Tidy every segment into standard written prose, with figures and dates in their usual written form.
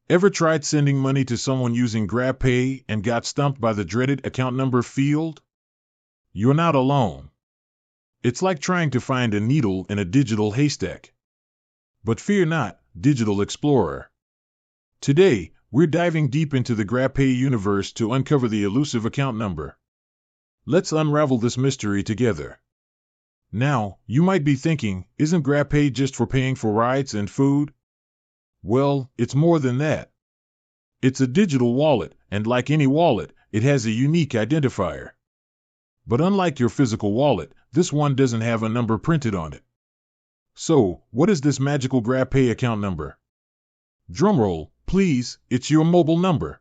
Ever tried sending money to someone using GrabPay and got stumped by the dreaded account number field? You're not alone. It's like trying to find a needle in a digital haystack. But fear not, Digital Explorer. Today, we're diving deep into the GrabPay universe to uncover the elusive account number. Let's unravel this mystery together. Now, you might be thinking, isn't GrabPay just for paying for rides and food? Well, it's more than that. It's a digital wallet, and like any wallet, it has a unique identifier. But unlike your physical wallet, this one doesn't have a number printed on it. So, what is this magical GrabPay account number? Drumroll, please, it's your mobile number.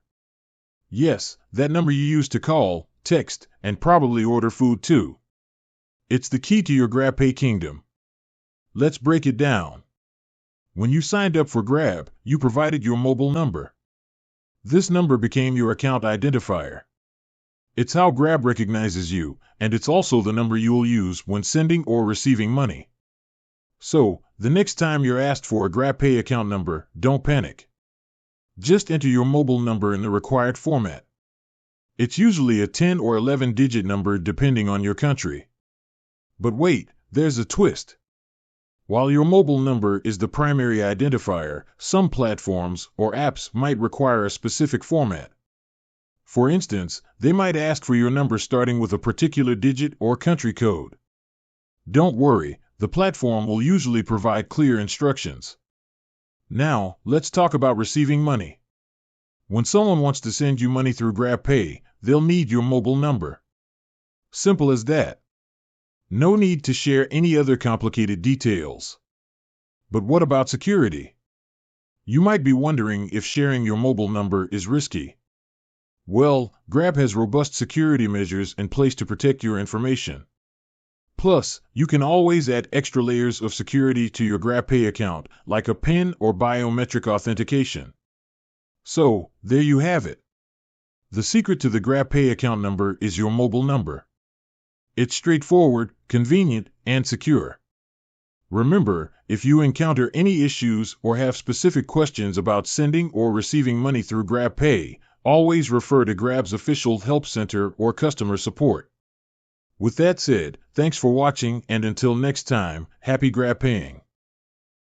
Yes, that number you use to call, text, and probably order food too. It's the key to your GrabPay kingdom. Let's break it down. When you signed up for Grab, you provided your mobile number. This number became your account identifier. It's how Grab recognizes you, and it's also the number you'll use when sending or receiving money. So, the next time you're asked for a GrabPay account number, don't panic. Just enter your mobile number in the required format. It's usually a 10 or 11-digit number depending on your country. But wait, there's a twist. While your mobile number is the primary identifier, some platforms or apps might require a specific format. For instance, they might ask for your number starting with a particular digit or country code. Don't worry, the platform will usually provide clear instructions. Now, let's talk about receiving money. When someone wants to send you money through GrabPay, they'll need your mobile number. Simple as that. No need to share any other complicated details. But what about security? You might be wondering if sharing your mobile number is risky. Well, Grab has robust security measures in place to protect your information. Plus, you can always add extra layers of security to your GrabPay account, like a PIN or biometric authentication. So, there you have it. The secret to the GrabPay account number is your mobile number. It's straightforward, convenient, and secure. Remember, if you encounter any issues or have specific questions about sending or receiving money through GrabPay, always refer to Grab's official help center or customer support. With that said, thanks for watching, and until next time, happy GrabPaying.